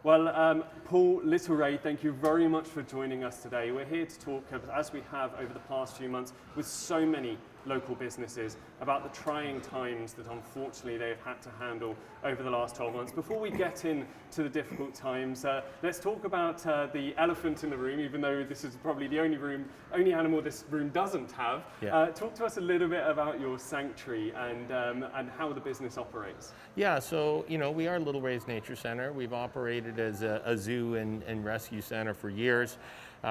Well, Paul Little Ray, thank you very much for joining us today. We're here to talk, as we have over the past few months, with so many local businesses about the trying times that unfortunately they've had to handle over the last 12 months. Before we get into the difficult times, let's talk about the elephant in the room, even though this is probably the only animal this room doesn't have. Yeah. Talk to us a little bit about your sanctuary and how the business operates. Yeah, so we are Litte Ray's Nature Center. We've operated as a zoo and rescue center for years.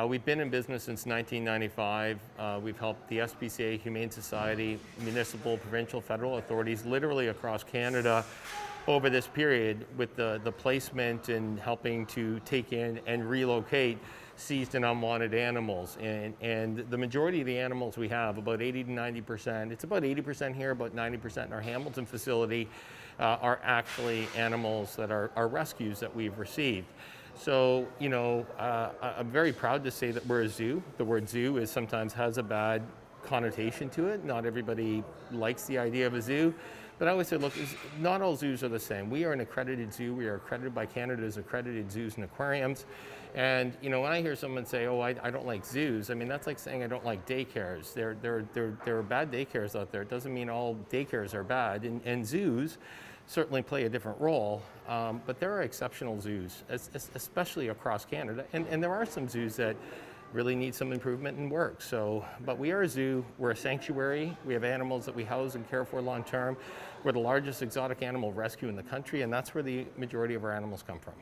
We've been in business since 1995. We've helped the SPCA, Humane Society, municipal, provincial, federal authorities literally across Canada over this period with the placement and helping to take in and relocate seized and unwanted animals. And the majority of the animals we have, about 80 to 90%, it's about 80% here, about 90% in our Hamilton facility, are actually animals that are rescues that we've received. So, I'm very proud to say that we're a zoo. The word zoo sometimes has a bad connotation to it. Not everybody likes the idea of a zoo. But I always say, look, not all zoos are the same. We are an accredited zoo. We are accredited by Canada's accredited zoos and aquariums. And, when I hear someone say, oh, I don't like zoos, I mean, that's like saying I don't like daycares. There are bad daycares out there. It doesn't mean all daycares are bad. And zoos certainly play a different role, but there are exceptional zoos, especially across Canada. And there are some zoos that really need some improvement and work. But we are a zoo, we're a sanctuary, we have animals that we house and care for long term. We're the largest exotic animal rescue in the country, and that's where the majority of our animals come from.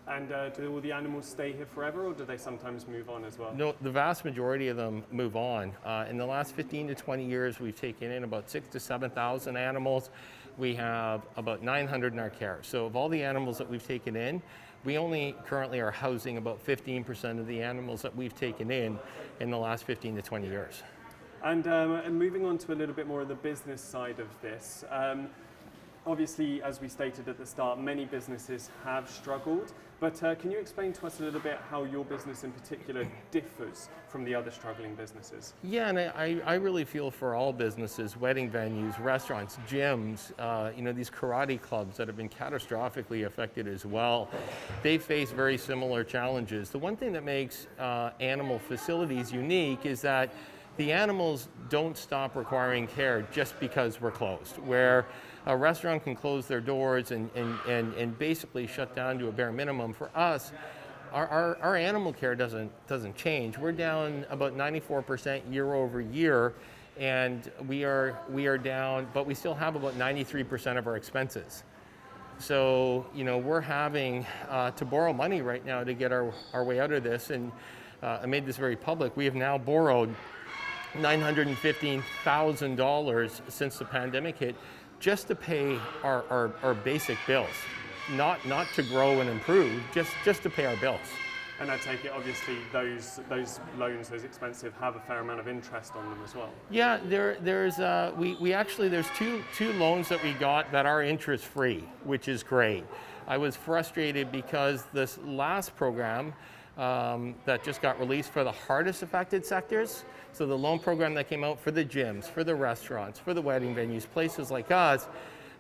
And do all the animals stay here forever, or do they sometimes move on as well? No, the vast majority of them move on. In the last 15 to 20 years, we've taken in about 6,000 to 7,000 animals. We have about 900 in our care. So of all the animals that we've taken in, we only currently are housing about 15% of the animals that we've taken in the last 15 to 20 years. And moving on to a little bit more of the business side of this, obviously, as we stated at the start, many businesses have struggled, but can you explain to us a little bit how your business in particular differs from the other struggling businesses? Yeah, and I really feel for all businesses, wedding venues, restaurants, gyms, these karate clubs that have been catastrophically affected as well. They face very similar challenges. The one thing that makes animal facilities unique is that the animals don't stop requiring care just because we're closed. Where a restaurant can close their doors and basically shut down to a bare minimum, for us, our animal care doesn't change. We're down about 94% year over year, and we are down, but we still have about 93% of our expenses. So, we're having to borrow money right now to get our way out of this, and I made this very public. We have now borrowed $915,000 since the pandemic hit, just to pay our basic bills, not to grow and improve, just to pay our bills. And I take it, obviously, those loans, those expensive, have a fair amount of interest on them as well. Yeah, there's two loans that we got that are interest free, which is great. I was frustrated because this last program that just got released for the hardest affected sectors. So the loan program that came out for the gyms, for the restaurants, for the wedding venues, places like us,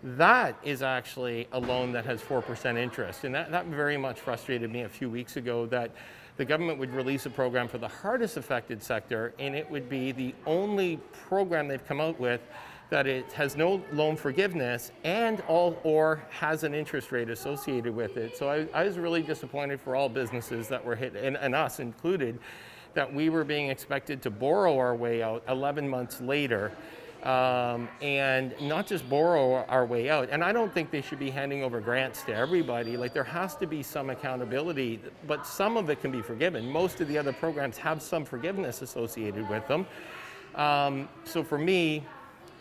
that is actually a loan that has 4% interest. And that very much frustrated me a few weeks ago, that the government would release a program for the hardest affected sector, and it would be the only program they've come out with that it has no loan forgiveness or has an interest rate associated with it. So I was really disappointed for all businesses that were hit, and us included, that we were being expected to borrow our way out 11 months later, and not just borrow our way out. And I don't think they should be handing over grants to everybody. Like, there has to be some accountability, but some of it can be forgiven. Most of the other programs have some forgiveness associated with them. So for me,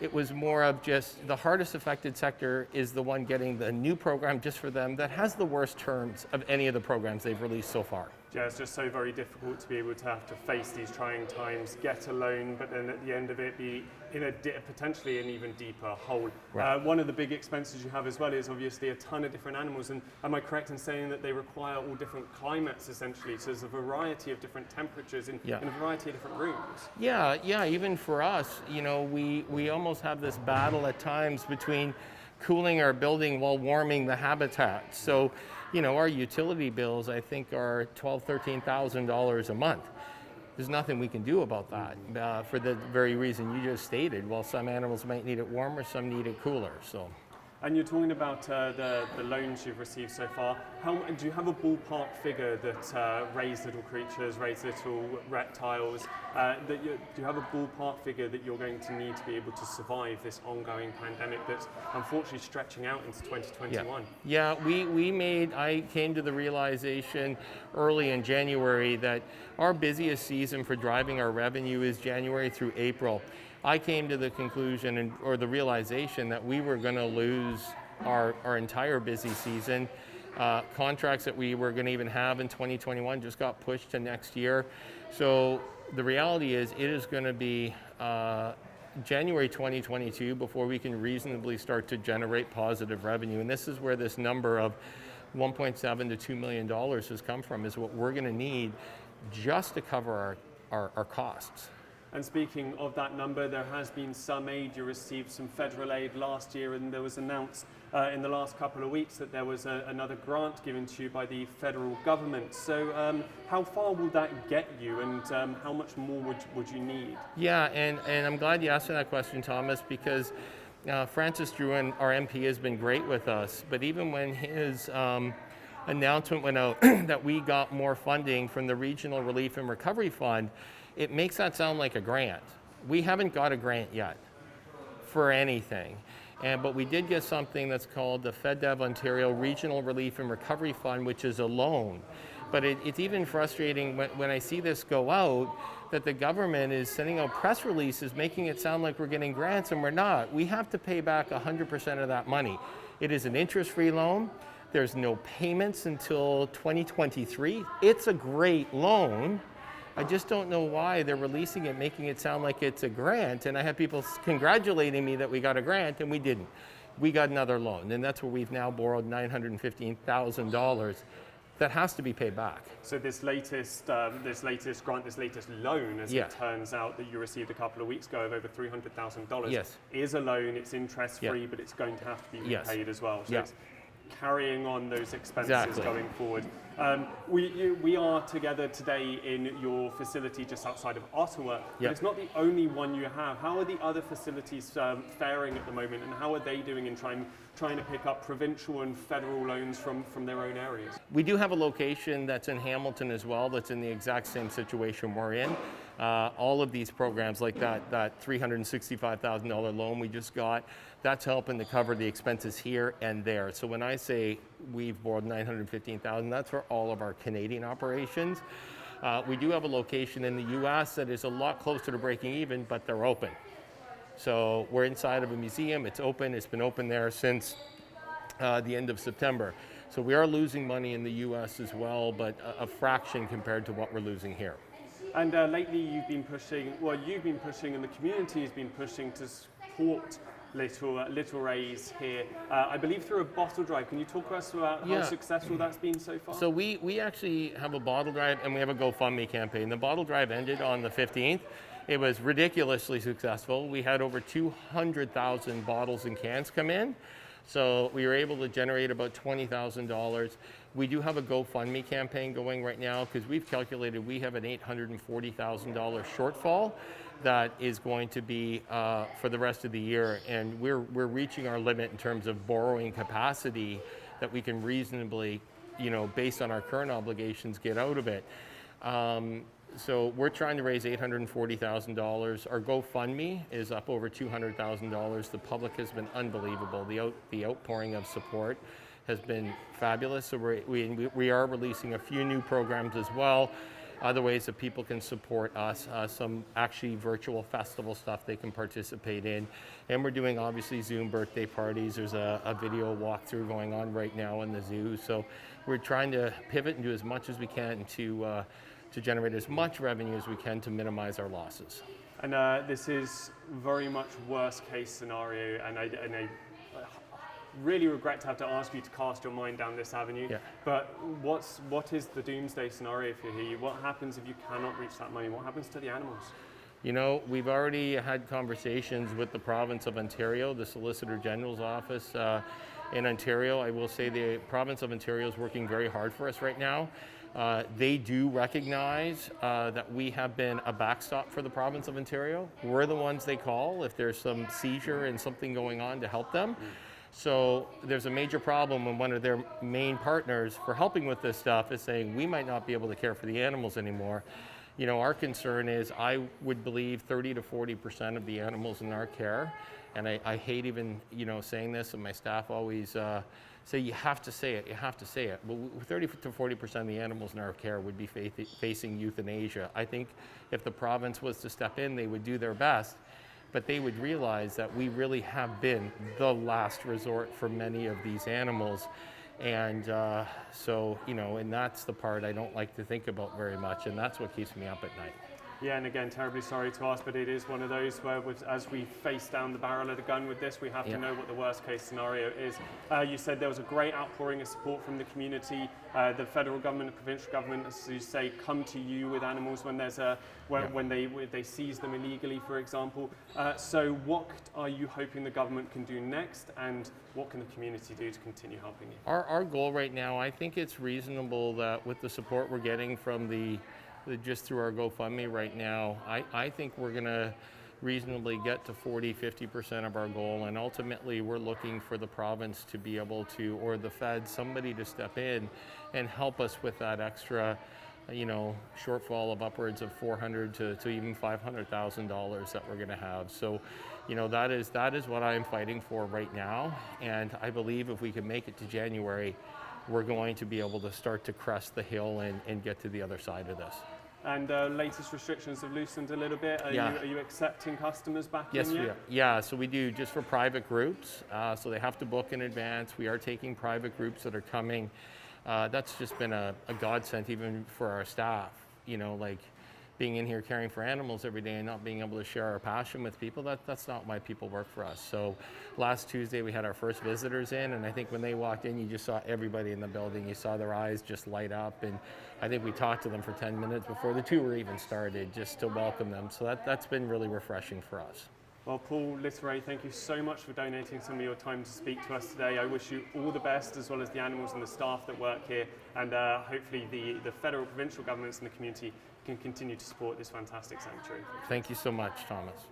it was more of just the hardest affected sector is the one getting the new program just for them that has the worst terms of any of the programs they've released so far. Yeah, it's just so very difficult to be able to have to face these trying times, get a loan, but then at the end of it be in potentially an even deeper hole. Right. One of the big expenses you have as well is obviously a ton of different animals, and am I correct in saying that they require all different climates essentially? So there's a variety of different temperatures in a variety of different rooms. Yeah, even for us, we almost have this battle at times between cooling our building while warming the habitat. So, our utility bills, I think, are $12,000, $13,000 a month. There's nothing we can do about that for the very reason you just stated. Well, some animals might need it warmer, some need it cooler. So. And you're talking about the loans you've received so far. Do you have a ballpark figure that raised little creatures, raised little reptiles, do you have a ballpark figure that you're going to need to be able to survive this ongoing pandemic that's unfortunately stretching out into 2021? Yeah, I came to the realization early in January that our busiest season for driving our revenue is January through April. I came to the conclusion or the realization that we were going to lose our entire busy season. Contracts that we were going to even have in 2021 just got pushed to next year. So the reality is it is going to be January 2022 before we can reasonably start to generate positive revenue. And this is where this number of $1.7 to $2 million has come from, is what we're going to need just to cover our costs. And speaking of that number, there has been some aid. You received some federal aid last year, and there was announced in the last couple of weeks that there was another grant given to you by the federal government. So how far will that get you, and how much more would you need? Yeah, and I'm glad you asked that question, Thomas, because Francis Drouin, our MP, has been great with us. But even when his announcement went out that we got more funding from the Regional Relief and Recovery Fund, it makes that sound like a grant. We haven't got a grant yet for anything. But we did get something that's called the FedDev Ontario Regional Relief and Recovery Fund, which is a loan. But it's even frustrating when I see this go out, that the government is sending out press releases making it sound like we're getting grants, and we're not. We have to pay back 100% of that money. It is an interest-free loan. There's no payments until 2023. It's a great loan. I just don't know why they're releasing it, making it sound like it's a grant. And I have people congratulating me that we got a grant, and we didn't. We got another loan, and that's where we've now borrowed $915,000 that has to be paid back. So this latest grant, this latest loan, as it turns out, that you received a couple of weeks ago of over $300,000, is a loan. It's interest-free, but it's going to have to be repaid as well. So it's carrying on those expenses going forward. We are together today in your facility just outside of Ottawa, but it's not the only one you have. How are the other facilities faring at the moment, and how are they doing in trying to pick up provincial and federal loans from their own areas? We do have a location that's in Hamilton as well that's in the exact same situation we're in. All of these programs, like that $365,000 loan we just got, that's helping to cover the expenses here and there. So when I say we've borrowed $915,000, that's for all of our Canadian operations. We do have a location in the US that is a lot closer to breaking even, but they're open. So we're inside of a museum, it's open, it's been open there since the end of September. So we are losing money in the US as well, but a fraction compared to what we're losing here. And lately you've been pushing, and the community has been pushing to support Little Rays here, I believe through a bottle drive. Can you talk to us about how successful that's been so far? So we actually have a bottle drive, and we have a Gofundme campaign. The bottle drive ended on the 15th. It was ridiculously successful. We had over 200,000 bottles and cans come in. So we were able to generate about $20,000. We do have a Gofundme campaign going right now because we've calculated we have an $840,000 shortfall that is going to be for the rest of the year, and we're reaching our limit in terms of borrowing capacity that we can reasonably, based on our current obligations, get out of it. So we're trying to raise $840,000. Our GoFundMe is up over $200,000. The public has been unbelievable. The outpouring of support has been fabulous. So we are releasing a few new programs as well. Other ways that people can support us, some actually virtual festival stuff they can participate in. And we're doing obviously Zoom birthday parties. There's a video walkthrough going on right now in the zoo. So we're trying to pivot and do as much as we can to generate as much revenue as we can to minimize our losses. And this is very much worst case scenario, and I really regret to have to ask you to cast your mind down this avenue, but what is the doomsday scenario if you're here? What happens if you cannot reach that money? What happens to the animals? We've already had conversations with the province of Ontario, the Solicitor General's office, in Ontario. I will say the province of Ontario is working very hard for us right now. They do recognize that we have been a backstop for the province of Ontario. We're the ones they call if there's some seizure and something going on to help them. So there's a major problem when one of their main partners for helping with this stuff is saying we might not be able to care for the animals anymore. You know, our concern is I would believe 30 to 40% of the animals in our care, and I hate even, you know, saying this, and my staff always say you have to say it, you have to say it. Well, 30 to 40% of the animals in our care would be facing euthanasia. I think if the province was to step in, they would do their best, but they would realize that we really have been the last resort for many of these animals. And so, you know, and that's the part I don't like to think about very much, and that's what keeps me up at night. Yeah, and again, terribly sorry to ask, but it is one of those where, as we face down the barrel of the gun with this, we have to know what the worst case scenario is. You said there was a great outpouring of support from the community. The federal government, the provincial government, as you say, come to you with animals when there's when they seize them illegally, for example. So what are you hoping the government can do next, and what can the community do to continue helping you? Our goal right now, I think it's reasonable that with the support we're getting from just through our GoFundMe right now, I think we're going to reasonably get to 40-50% of our goal, and ultimately we're looking for the province to be able to, or the Fed, somebody to step in and help us with that extra, you know, shortfall of upwards of $400,000 to even $500,000 that we're going to have. So, you know, that is what I'm fighting for right now, and I believe if we can make it to January, we're going to be able to start to crest the hill and get to the other side of this. And latest restrictions have loosened a little bit. Are you accepting customers back in yet? Yes, we are. Yeah, so we do just for private groups. So they have to book in advance. We are taking private groups that are coming. That's just been a godsend even for our staff. You know, like being in here caring for animals every day and not being able to share our passion with people, that's not why people work for us. So last Tuesday we had our first visitors in, and I think when they walked in, you just saw everybody in the building. You saw their eyes just light up, and I think we talked to them for 10 minutes before the tour even started just to welcome them. So that's been really refreshing for us. Well, Paul Little Ray, thank you so much for donating some of your time to speak to us today. I wish you all the best, as well as the animals and the staff that work here, and hopefully the federal, provincial governments and the community can continue to support this fantastic sanctuary. Thank you so much, Thomas.